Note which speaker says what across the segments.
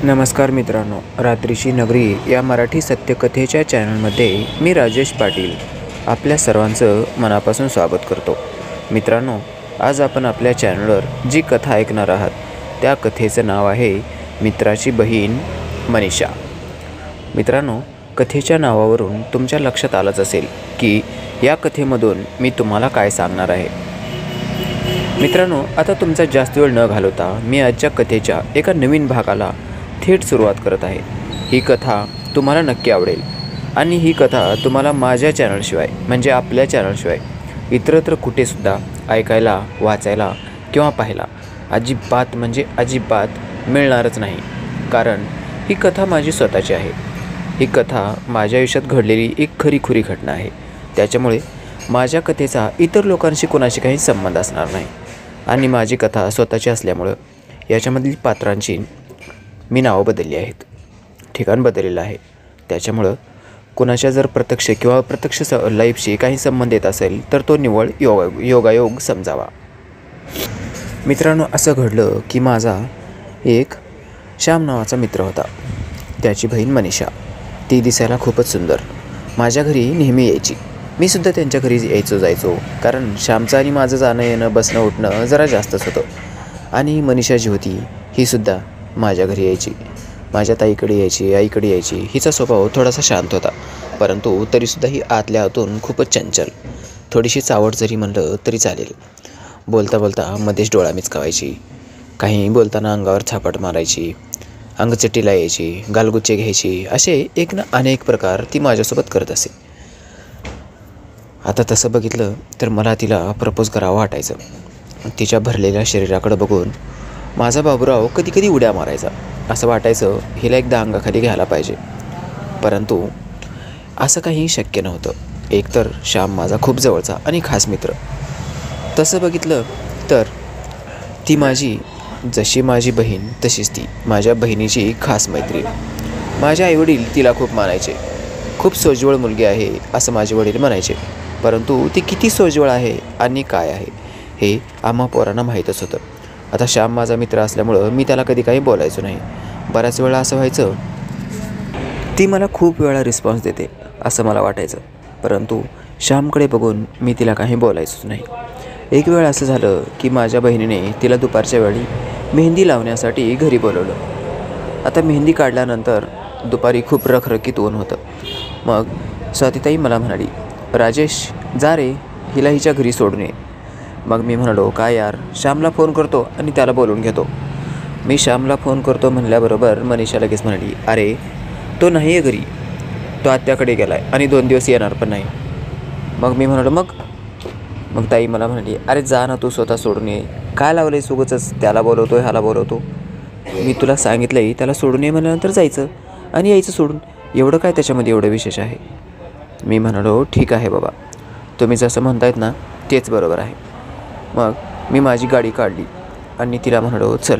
Speaker 1: नमस्कार मित्रांनो, रात्रीची नगरी या मराठी सत्यकथेच्या चॅनलमध्ये मी राजेश पाटील आपल्या सर्वांचं मनापासून स्वागत करतो. मित्रांनो, आज आपण आपल्या चॅनलवर जी कथा ऐकणार आहात त्या कथेचं नाव आहे मित्राची बहीण मनीषा. मित्रांनो, कथेच्या नावावरून तुमच्या लक्षात आलंच असेल की या कथेमधून मी तुम्हाला काय सांगणार आहे. मित्रांनो, आता तुमचा जास्त वेळ न घालवता मी आजच्या कथेच्या एका नवीन भागाला थेट सुरुवात करत आहे. ही कथा तुम्हाला नक्की आवडेल आणि ही कथा तुम्हाला माझ्या चॅनलशिवाय म्हणजे आपल्या चॅनलशिवाय इतरत्र कुठेसुद्धा ऐकायला, वाचायला किंवा पाहायला अजिबात मिळणारच नाही. कारण ही कथा माझी स्वतःची आहे. ही कथा माझ्या आयुष्यात घडलेली एक खरी घटना आहे. त्याच्यामुळे माझ्या कथेचा इतर लोकांशी कोणाशी काही संबंध असणार नाही आणि माझी कथा स्वतःची असल्यामुळं याच्यामधील पात्रांची मी नावं बदलली आहेत, ठिकाण बदललेलं आहे. त्याच्यामुळं कोणाच्या जर प्रत्यक्ष किंवा अप्रत्यक्ष लाईफशी काही संबंध येत असेल तर तो निव्वळ योगायोग समजावा. मित्रांनो, असं घडलं की माझा एक श्याम नावाचा मित्र होता. त्याची बहीण मनीषा. ती दिसायला खूपच सुंदर. माझ्या घरी नेहमी यायची. मी सुद्धा त्यांच्या घरी जायचो कारण श्यामचं आणि माझं जाणं येणं बसणं उठणं जरा जास्तच होतं. आणि मनीषा जी होती ही सुद्धा माझ्या घरी यायची. माझ्या ताईकडे यायची, आईकडे यायची. हिचा स्वभाव थोडासा शांत होता, परंतु तरीसुद्धा ही आतल्या आतून खूपच चंचल. थोडीशी चावट जरी म्हणलं तरी चालेल. बोलता मध्येच डोळा मिचकावायची. काही बोलताना अंगावर थापट मारायची, अंगचट्टीला यायची, गालगुच्चे घ्यायची. असे एक ना अनेक प्रकार ती माझ्यासोबत करत असे. आता तसं बघितलं तर मला तिला प्रपोज करावं वाटायचं. तिच्या भरलेल्या शरीराकडे बघून माझा बाबूराव कधी उड्या मारायचा. असं वाटायचं हिला एकदा अंगाखाली घ्यायला पाहिजे, परंतु असं काही शक्य नव्हतं. एकतर श्याम माझा खूप जवळचा आणि खास मित्र. तसं बघितलं तर ती जशी माझी बहीण तशीच ती माझ्या बहिणीची खास मैत्रीण. माझे आईवडील तिला खूप मानायचे. खूप सोज्वळ मुलगी आहे असं माझे वडील म्हणायचे, परंतु ती किती सोज्वळ आहे आणि काय आहे हे आम्हा पोरांना माहीतच होतं. आता श्याम माझा मित्र असल्यामुळं मी त्याला कधी काही बोलायचो नाही. बऱ्याच वेळा असं व्हायचं ती मला खूप वेळा रिस्पॉन्स देते असं मला वाटायचं, परंतु श्यामकडे बघून मी तिला काही बोलायचोच नाही. एक वेळ असं झालं की माझ्या बहिणीने तिला दुपारच्या वेळी मेहंदी लावण्यासाठी घरी बोलवलं. आता मेहंदी काढल्यानंतर दुपारी खूप रखरखीत ऊन होतं. मग स्वातीताई मला म्हणाली, राजेश जा रे, हिला हिच्या घरी सोडून ये. मग मी म्हणालो, काय यार, श्यामला फोन करतो आणि त्याला बोलवून घेतो. मी श्यामला फोन करतो म्हणल्याबरोबर मनीषा लगेच म्हणाली, अरे तो नाही आहे घरी, तो आत्याकडे गेला आहे आणि 2 दिवस येणार पण नाही. मग मी म्हणालो मग ताई मला म्हणाली, अरे जा ना तू स्वतः सोडून ये, काय लावलं आहे उगाचच, त्याला बोलवतो ह्याला बोलवतो. मी तुला सांगितलं आहे त्याला सोडून ये म्हणल्यानंतर जायचं आणि यायचं सोडून, एवढं काय त्याच्यामध्ये एवढं विशेष आहे. मी म्हणालो, ठीक आहे बाबा, तुम्ही जसं म्हणतायत ना तेच बरोबर आहे. मग मी माझी गाडी काढली आणि तिला म्हणालो चल.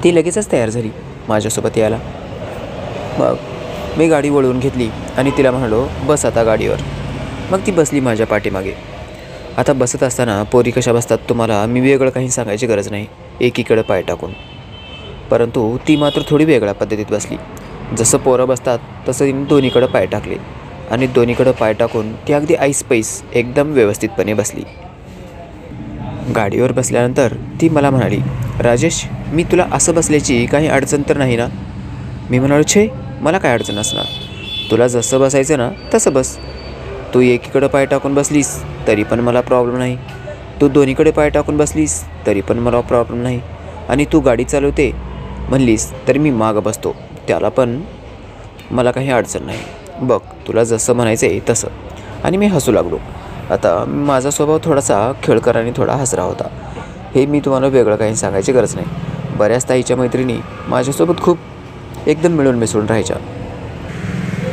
Speaker 1: ती लगेचच तयार झाली माझ्यासोबत यायला. मग मी गाडी वळवून घेतली आणि तिला म्हणालो बस आता गाडीवर. मग ती बसली माझ्या पाठीमागे. आता बसत असताना पोरी कशा बसतात तुम्हाला मी वेगळं काही सांगायची गरज नाही, एकीकडं पाय टाकून. परंतु ती मात्र थोडी वेगळ्या पद्धतीत बसली. जसं पोरं बसतात तसं तिने दोन्हीकडं पाय टाकले आणि दोन्हीकडं पाय टाकून ती अगदी ऐसपैस एकदम व्यवस्थितपणे बसली. गाडीवर बसल्यानंतर ती मला म्हणाली, राजेश मी तुला असं बसल्याची काही अडचण तर नाही ना. मी म्हणालो, छे मला काय अडचण असणार, तुला जसं बसायचं ना तसं बस. तू एकीकडं पाय टाकून बसलीस तरी पण मला प्रॉब्लेम नाही, तू दोन्हीकडे पाय टाकून बसलीस तरी पण मला प्रॉब्लेम नाही, आणि तू गाडी चालवते म्हणलीस तर मी मागं बसतो त्याला पण मला काही अडचण नाही. बघ तुला जसं म्हणायचं आहे तसं. आणि मी हसू लागलो. आता माझा स्वभाव थोडासा खेळकर आणि थोडा हसरा होता. हे मी तुम्हाला वेगळं काही सांगायची गरज नाही. बऱ्याच ताईच्या मैत्रिणी माझ्यासोबत खूप एकदम मिळून मिसळून राहायच्या.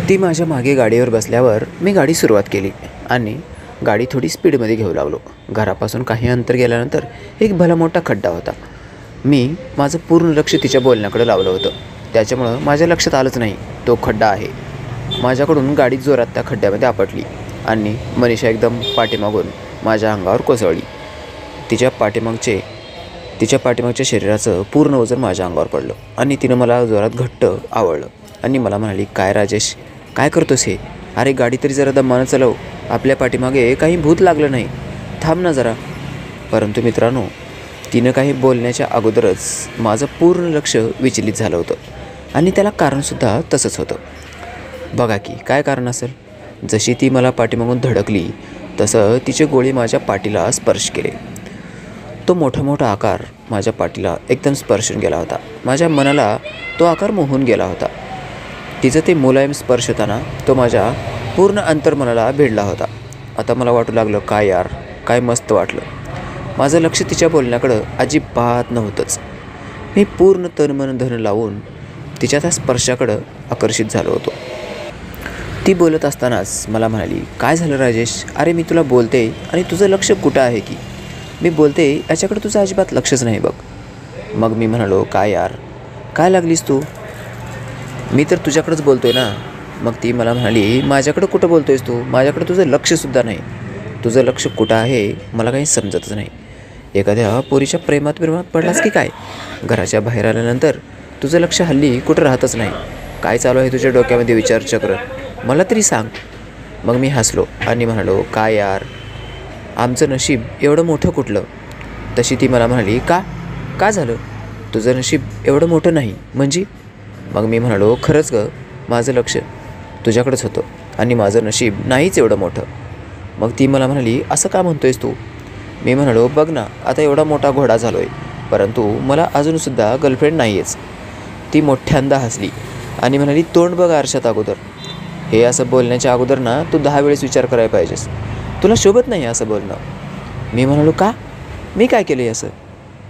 Speaker 1: ती माझ्या मागे गाडीवर बसल्यावर मी गाडी सुरुवात केली आणि गाडी थोडी स्पीडमध्ये घेऊ लागलो. घरापासून काही अंतर गेल्यानंतर एक भला मोठा खड्डा होता. मी माझं पूर्ण लक्ष तिच्या बोलण्याकडे लावलं होतं, त्याच्यामुळं माझ्या लक्षात आलंच नाही तो खड्डा आहे. माझ्याकडून गाडी जोरात त्या खड्ड्यामध्ये आपटली आणि मनीषा एकदम पाठीमागून माझ्या अंगावर कोसळली. तिच्या पाठीमागचे तिच्या पाठीमागच्या शरीराचं पूर्ण वजन माझ्या अंगावर पडलं आणि तिनं मला जोरात घट्ट आवळलं आणि मला म्हणाली, काय राजेश, काय करतोस हे? अरे गाडी तरी जरा दमानं चालव, आपल्या पाठीमागे काही भूत लागलं नाही, थांब ना जरा. परंतु मित्रांनो, तिनं काही बोलण्याच्या अगोदरच माझं पूर्ण लक्ष विचलित झालं होतं आणि त्याला कारणसुद्धा तसंच होतं. बघा की काय कारण असेल. जशी ती मला पाठीमागून धडकली तसं तिचे गोळे माझ्या पाठीला स्पर्श केले. तो मोठा मोठा आकार माझ्या पाठीला एकदम स्पर्शून गेला होता. माझ्या मनाला तो आकार मोहून गेला होता. तिचं ते मुलायम स्पर्श होताना तो माझ्या पूर्ण अंतर्मनाला भिडला होता. आता मला वाटू लागलं, काय यार, काय मस्त वाटलं. माझं लक्ष तिच्या बोलण्याकडं अजिबात नव्हतंच. मी पूर्ण तनमन धन लावून तिच्या त्या स्पर्शाकडं आकर्षित झालो होतो. ती बोलत असतानाच मला म्हणाली, काय झालं राजेश? अरे मी तुला बोलते आणि तुझं लक्ष कुठं आहे की? मी बोलते याच्याकडे तुझं अजिबात लक्षच नाही बघ. मग मी म्हणालो, काय यार, काय लागलीस तू? मी तर तुझ्याकडेच बोलतोय ना. मग ती मला म्हणाली, माझ्याकडं कुठं बोलतोयस तू? माझ्याकडे तुझं लक्षसुद्धा नाही. तुझं लक्ष कुठं आहे मला काही समजतच नाही. एखाद्या पोरीच्या प्रेमात पडलास की काय? घराच्या बाहेर आल्यानंतर तुझं लक्ष हल्ली कुठं राहतच नाही. काय चालू आहे तुझ्या डोक्यामध्ये विचारचक्र? मला तरी सांग. मग मी हसलो आणि म्हणालो, काय यार, आमचं नशीब एवढं मोठं कुठलं? तशी ती मला म्हणाली, का झालं? तुझं नशीब एवढं मोठं नाही म्हणजे? मग मी म्हणालो, खरंच गं, माझं लक्ष तुझ्याकडेच होतं आणि माझं नशीब नाहीच एवढं मोठं. मग ती मला म्हणाली, असं का म्हणतोयस तू? मी म्हणालो, बघ ना, आता एवढा मोठा घोडा झालो आहे, परंतु मला अजूनसुद्धा गर्लफ्रेंड नाही आहेच. ती मोठ्यांदा हसली आणि म्हणाली, तोंड बघ आरशात अगोदर. हे असं बोलण्याच्या अगोदर ना तू 10 वेळेस विचार करायला पाहिजेस. तुला शोभत नाही असं बोलणं. मी म्हणालो, का? मी काय केलं आहे असं?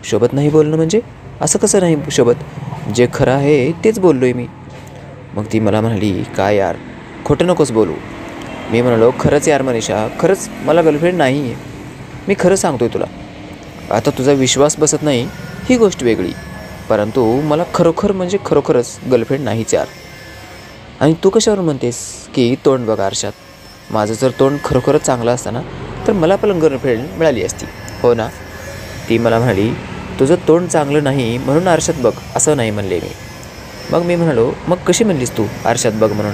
Speaker 1: शोभत नाही बोलणं म्हणजे? असं कसं नाही शोभत? जे खरं आहे तेच बोललो आहे मी. मग ती मला म्हणाली, काय यार, खोटं नकोस बोलू. मी म्हणालो, खरंच यार मनीषा, खरंच मला गर्लफ्रेंड नाही आहे. मी खरं सांगतो आहे तुला. आता तुझा विश्वास बसत नाही ही गोष्ट वेगळी, परंतु मला खरोखर म्हणजे खरोखरच गर्लफ्रेंड नाहीच यार. आणि तू कशावर म्हणतेस की तोंड बघा आरशात? माझं जर तोंड खरोखरच चांगलं असताना तर मला पण गर्लफ्रेंड मिळाली असती, हो ना? ती मला म्हणाली, तुझं तोंड चांगलं नाही म्हणून आरशात बघ असं नाही म्हणले मी. मग मी म्हणालो, मग कशी म्हणलीस तू आरशात बघ म्हणून?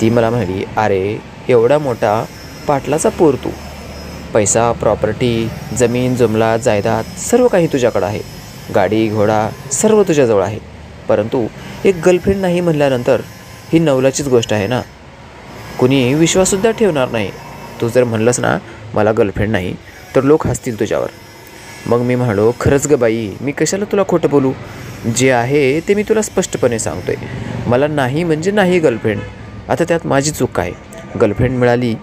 Speaker 1: ती मला म्हणाली, अरे एवढा मोठा पाटलाचा पोर तू, पैसा, प्रॉपर्टी, जमीन, जुमला, जायदाद सर्व काही तुझ्याकडं आहे, गाडी, घोडा सर्व तुझ्याजवळ आहे, परंतु एक गर्लफ्रेंड नाही म्हणल्यानंतर ही नवलाचीच गोष्ट आहे ना. कुणी विश्वाससुद्धा ठेवणार नाही. तू जर म्हणलंस ना मला गर्लफ्रेंड नाही तर लोक हसतील तुझ्यावर. मग मी म्हणालो, खरंच ग बाई, मी कशाला तुला खोटं बोलू? जे आहे ते मी तुला स्पष्टपणे सांगतो आहे. मला नाही म्हणजे नाही गर्लफ्रेंड. आता त्यात माझी चूक काय? गर्लफ्रेंड मिळाली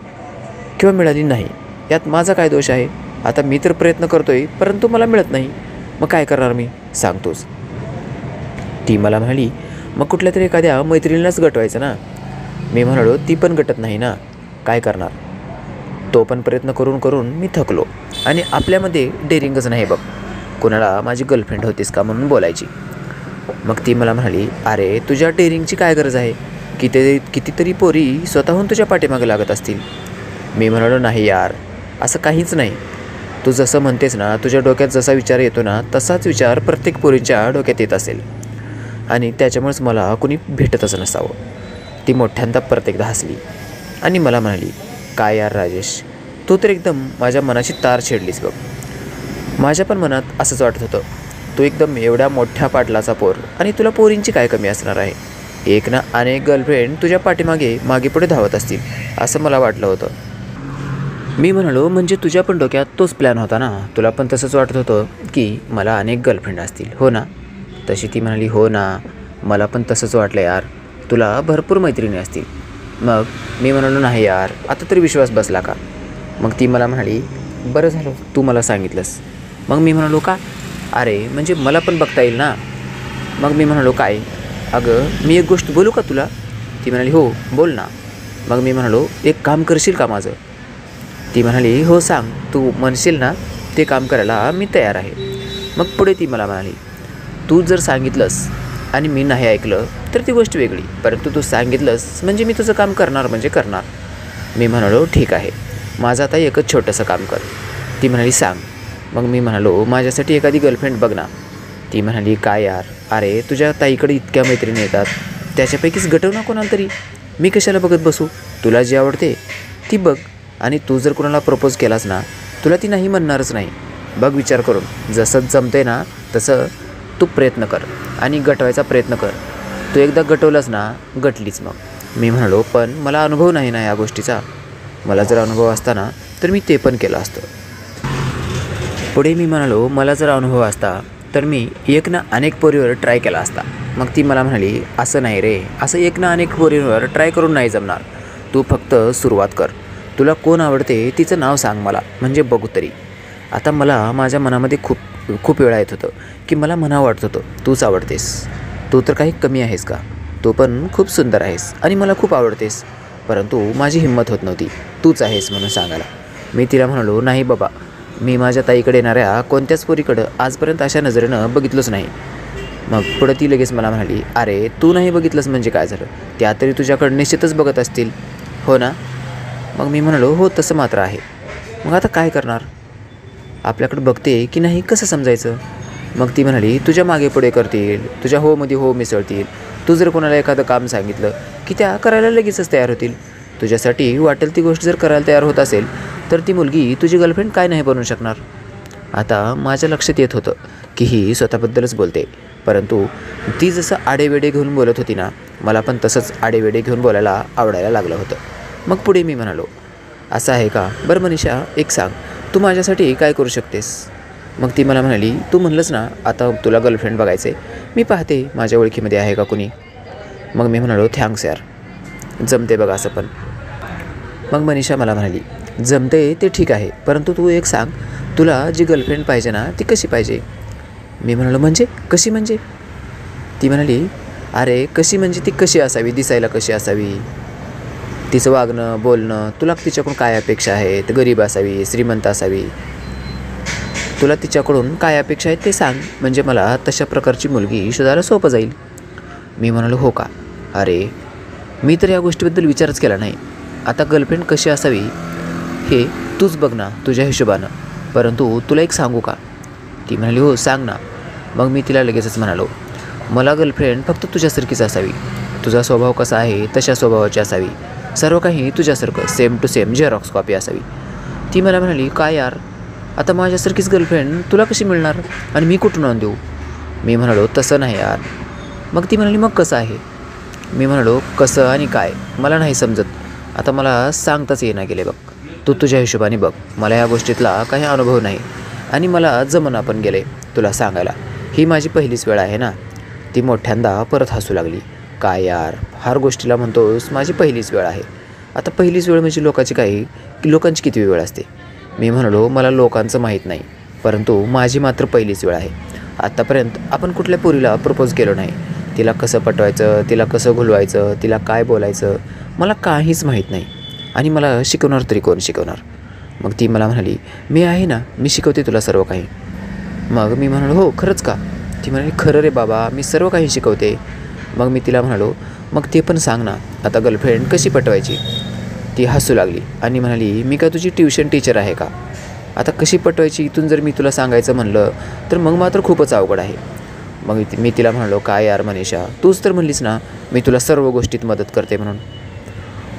Speaker 1: किंवा मिळाली नाही यात माझा काय दोष आहे? आता मी तर प्रयत्न करतो आहे परंतु मला मिळत नाही, मग काय करणार मी? सांगतोच. ती मला म्हणाली, मग कुठल्या तरी एखाद्या मैत्रिणीलाच गटवायचं ना. मी म्हणालो, ती पण गटत नाही ना, काय करणार? तो पण प्रयत्न करून करून मी थकलो आणि आपल्यामध्ये डेअरिंगच नाही बघ. कोणाला माझी गर्लफ्रेंड होतीस का म्हणून बोलायची. मग ती मला म्हणाली, अरे तुझ्या डेअरिंगची काय गरज आहे? कितीतरी पोरी स्वतःहून तुझ्या पाठीमागे लागत असतील. मी म्हणालो, नाही यार, असं काहीच नाही. तू जसं म्हणतेस ना, तुझ्या डोक्यात जसा विचार येतो ना तसाच विचार प्रत्येक पोरीच्या डोक्यात येत असेल आणि त्याच्यामुळेच मला कुणी भेटतच नसावं. ती मोठ्यांदा परत एकदा हसली आणि मला म्हणाली, काय यार राजेश, तू तर एकदम माझ्या मनाची तार छेडलीस बघ. माझ्या पण मनात असंच वाटत होतं. तू एकदम एवढ्या मोठ्या पाटलाचा पोर आणि तुला पोरींची काय कमी असणार आहे? एक ना अनेक गर्लफ्रेंड तुझ्या पाठीमागे मागे पुढे धावत असतील असं मला वाटलं होतं. मी म्हणालो, म्हणजे तुझ्या पण डोक्यात तोच प्लॅन होता ना? तुला पण तसंच वाटत होतं की मला अनेक गर्लफ्रेंड असतील, हो ना? तशी ती म्हणाली, हो ना, मला पण तसंच वाटलं यार, तुला भरपूर मैत्रिणी असतील. मग मी म्हणालो, नाही यार, आता तरी विश्वास बसला का? मग ती मला म्हणाली, बरं झालं तू मला सांगितलंस. मग मी म्हणालो, का? अरे म्हणजे मला पण बघता येईल ना. मग मी म्हणालो, काय? अगं मी एक गोष्ट बोलू का तुला? ती म्हणाली, हो बोल ना. मग मी म्हणालो, एक काम करशील का माझं? ती म्हणाली, हो सांग, तू म्हणशील ना ते काम करायला मी तयार आहे. मग पुढे ती मला म्हणाली, तू जर सांगितलंस आणि मी नाही ऐकलं तर ती गोष्ट वेगळी, परंतु तू सांगितलंस म्हणजे मी तुझं काम करणार म्हणजे करणार. मी म्हणालो, ठीक आहे, माझं आता एकच छोटंसं काम कर. ती म्हणाली, सांग. मग मी म्हणालो, माझ्यासाठी एखादी गर्लफ्रेंड बघ ना. ती म्हणाली, काय यार, अरे तुझ्या ताईकडे इतक्या मैत्रिणी येतात, त्याच्यापैकीच गटव ना कोणाला तरी. मी कशाला बघत बसू? तुला जी आवडते ती बघ. आणि तू जर कोणाला प्रपोज केलास ना, तुला ती नाही म्हणणारच नाही. बघ विचार करून, जसं जमते ना तसं तू प्रयत्न कर आणि गटवायचा प्रयत्न कर. तू एकदा गटवलंस ना, गटलीच मग. मी म्हणालो, पण मला अनुभव नाही ना या गोष्टीचा. मला जर अनुभव असता ना तर मी ते पण केलं असतं. पुढे मी म्हणालो, मला जर अनुभव असता तर मी एक ना अनेक पोरीवर ट्राय केला असता. मग ती मला म्हणाली, असं नाही रे, असं एक ना अनेक पोरीवर ट्राय करून नाही जमणार. तू फक्त सुरुवात कर. तुला कोण आवडते तिचं नाव सांग मला, म्हणजे बघू तरी. आता मला माझ्या मनामध्ये खूप वेळा येत होतं की मला म्हणावं वाटत होतं, तूच आवडतेस. तू तर काही कमी आहेस का? तू पण खूप सुंदर आहेस आणि मला खूप आवडतेस. परंतु माझी हिंमत होत नव्हती तूच आहेस म्हणून सांगायला. मी तिला म्हणालो, नाही बाबा, मी माझ्या ताईकडे येणाऱ्या कोणत्याच पोरीकडं आजपर्यंत अशा नजरेनं बघितलंच नाही. मग पुढं ती लगेच मला म्हणाली, अरे तू नाही बघितलंस म्हणजे काय झालं? त्या तरी तुझ्याकडं निश्चितच बघत असतील, हो ना? मग मी म्हणालो, हो तसं मात्र आहे. मग आता काय करणार? आपल्याकडं बघते की नाही कसं समजायचं? मग ती म्हणाली, तुझ्या मागे पुढे करतील, तुझ्या होमध्ये हो मिसळतील. तू जर कोणाला एखादं काम सांगितलं की त्या करायला लगेचच तयार होतील. तुझ्यासाठी वाटेल ती गोष्ट जर करायला तयार होत असेल तर ती मुलगी तुझी गर्लफ्रेंड काय नाही बनवू शकणार. आता माझ्या लक्षात येत होतं की ही स्वतःबद्दलच बोलते, परंतु ती जसं आडेवेडे घेऊन बोलत होती ना, मला पण तसंच आडेवेडे घेऊन बोलायला आवडायला लागलं होतं. मग पुढे मी म्हणालो, असं आहे का? बरं मनीषा, एक सांग, तू माझ्यासाठी काय करू शकतेस? मग ती मला म्हणाली, तू म्हणलंस ना आता तुला गर्लफ्रेंड बघायचे, मी पाहते माझ्या ओळखीमध्ये आहे का कुणी. मग मी म्हणालो, थँक्स यार, जमते बघा असं पण. मग मनीषा मला म्हणाली, जमते ते ठीक आहे, परंतु तू एक सांग, तुला जी गर्लफ्रेंड पाहिजे ना ती कशी पाहिजे? मी म्हणालो, म्हणजे कशी म्हणजे? ती म्हणाली, अरे कशी म्हणजे ती कशी असावी, दिसायला कशी असावी, तिचं वागणं बोलणं, तुला तिच्याकडून काय अपेक्षा आहेत, गरीब असावी श्रीमंत असावी, तुला तिच्याकडून काय अपेक्षा आहेत ते सांग, म्हणजे मला तशा प्रकारची मुलगी शोधायला सोपं जाईल. मी म्हणालो, हो का? अरे मी तर या गोष्टीबद्दल विचारच केला नाही. आता गर्लफ्रेंड कशी असावी हे तूच बघ ना तुझ्या हिशोबानं, परंतु तुला एक सांगू का? ती म्हणाली, हो सांग ना. मग मी तिला लगेचच म्हणालो, मला गर्लफ्रेंड फक्त तुझ्यासारखीच असावी. तुझा स्वभाव कसा आहे तशा स्वभावाची असावी, सर्व काही तुझ्यासारखं same to same xerox copy असावी. ती मला म्हणाली, काय यार, आता माझ्यासारखीच गर्लफ्रेंड तुला कशी मिळणार आणि मी कुठून आणून देऊ? मी म्हणालो, तसं नाही यार. मग ती म्हणाली, मग कसं आहे? मी म्हणालो, कसं आणि काय मला नाही समजत. आता मला सांगताच येणं गेले बघ. तू तुझ्या हिशोबाने बघ. मला या गोष्टीतला काही अनुभव नाही आणि मला जमना पण गेले तुला सांगायला. ही माझी पहिलीच वेळ आहे ना. ती मोठ्यांदा परत हसू लागली. काय यार, हर गोष्टीला म्हणतोस माझी पहिलीच वेळ आहे. आता पहिलीच वेळ म्हणजे लोकांची किती वेळ असते? मी म्हणालो, मला लोकांचं माहीत नाही, परंतु माझी मात्र पहिलीच वेळ आहे. आत्तापर्यंत आपण कुठल्या पोरीला प्रपोज केलं नाही. तिला कसं पटवायचं, तिला कसं घुलवायचं, तिला काय बोलायचं, मला काहीच माहीत नाही. आणि मला शिकवणार तरी कोण शिकवणार? मग ती मला म्हणाली, मी आहे ना, मी शिकवते तुला सर्व काही. मग मी म्हणालो, हो खरंच का? ती म्हणाली, खरं रे बाबा, मी सर्व काही शिकवते. मग मी तिला म्हणालो, मग ते पण सांग ना, आता गर्लफ्रेंड कशी पटवायची? ती हसू लागली आणि म्हणाली, मी का तुझी ट्युशन टीचर आहे का? आता कशी पटवायची इथून जर मी तुला सांगायचं म्हणलं तर मग मात्र खूपच अवघड आहे. मग मी तिला म्हणालो, काय यार मनीषा, तूच तर म्हणलीस ना मी तुला सर्व गोष्टीत मदत करते म्हणून.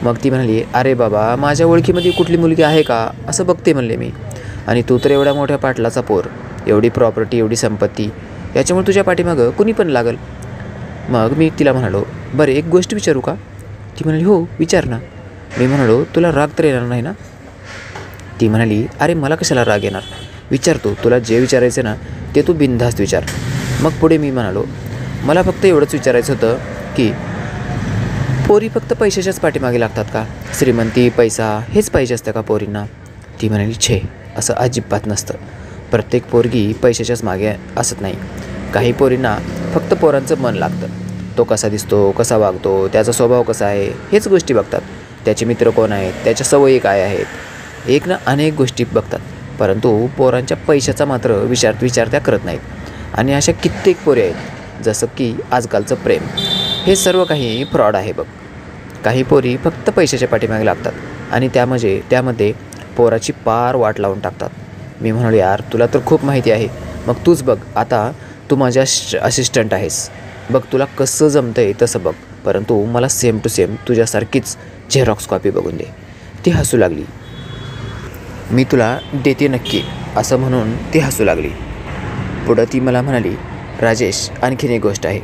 Speaker 1: मग ती म्हणाली, अरे बाबा, माझ्या ओळखीमध्ये कुठली मुलगी आहे का असं बघते म्हणले मी. आणि तू तर एवढ्या मोठ्या पाटलाचा पोर, एवढी प्रॉपर्टी, एवढी संपत्ती, याच्यामुळे तुझ्या पाठीमागं कुणी पण लागल. मग मी तिला म्हणालो, बरं एक गोष्ट विचारू का? ती म्हणाली, हो विचार ना. मी म्हणालो, तुला राग तर येणार नाही ना? ती म्हणाली, अरे मला कशाला राग येणार, विचारतो, तुला जे विचारायचं ना ते तू बिनधास्त विचार. मग पुढे मी म्हणालो, मला फक्त एवढंच विचारायचं होतं की पोरी फक्त पैशाच्याच पाठीमागे लागतात का? श्रीमंती, पैसा हेच पाहिजे असतं का पोरींना? ती म्हणाली, छे, असं अजिबात नसतं. प्रत्येक पोरगी पैशाच्याच मागे असत नाही. काही पोरींना फक्त पोरांचं मन लागतं. तो कसा दिसतो, कसा वागतो, त्याचा स्वभाव कसा आहे, हेच गोष्टी बघतात. त्याचे मित्र कोण आहेत, त्याच्या सवयी काय आहेत, एक ना अनेक गोष्टी बघतात. परंतु पोरांच्या पैशाचा मात्र विचार त्या करत नाहीत. आणि अशा कित्येक पोरी आहेत, जसं की आजकालचं प्रेम, हे सर्व काही फ्रॉड आहे बघ. काही पोरी फक्त पैशाच्या पाठीमागे लागतात आणि त्यामध्ये पोराची पार वाट लावून टाकतात. मी म्हणालो, यार तुला तर खूप माहिती आहे, मग तूच बघ. आता तू माझ्या असिस्टंट आहेस, बघ तुला कसं जमतं आहे तसं बघ, परंतु मला सेम टू सेम तुझ्यासारखीच झेरॉक्स कॉपी बघून दे. ती हसू लागली. मी तुला देते नक्की, असं म्हणून ती हसू लागली. पुढं ती मला म्हणाली, राजेश आणखीन एक गोष्ट आहे.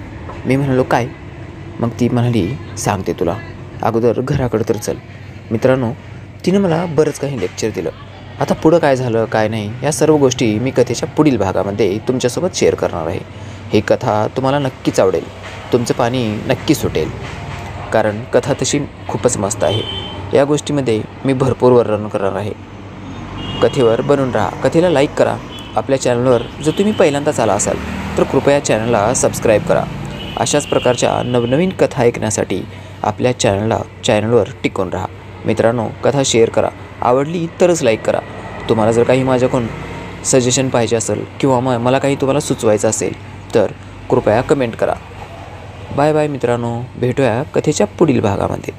Speaker 1: मी म्हणालो, काय? मग ती म्हणाली, सांगते तुला, अगोदर घराकडं तर चल. मित्रांनो, तिनं मला बरंच काही लेक्चर दिलं. आता पुढं काय झालं काय नाही या सर्व गोष्टी मी कथेच्या पुढील भागामध्ये तुमच्यासोबत शेअर करणार आहे. ही कथा तुम्हाला नक्कीच आवडेल, तुमचं पाणी नक्की सुटेल, कारण कथा तशी खूपच मस्त आहे. या गोष्टीमध्ये मी भरपूर वर्णन करणार आहे. कथेवर बनून राहा, कथेला लाईक करा. आपल्या चॅनलवर जर तुम्ही पहिल्यांदाच आला असाल तर कृपया चॅनलला सबस्क्राईब करा. अशाच प्रकारच्या नवनवीन कथा ऐकण्यासाठी आपल्या चॅनलवर टिकून राहा. मित्रांनो, कथा शेअर करा, आवडली तरच लाईक करा. तुम्हाला जर काही माझ्याकडून सजेशन पाहिजे असेल किंवा मला काही तुम्हाला सुचवायचं असेल तर कृपया कमेंट करा. बाय बाय मित्रांनो, भेटूया कथेच्या पुढील भागामध्ये.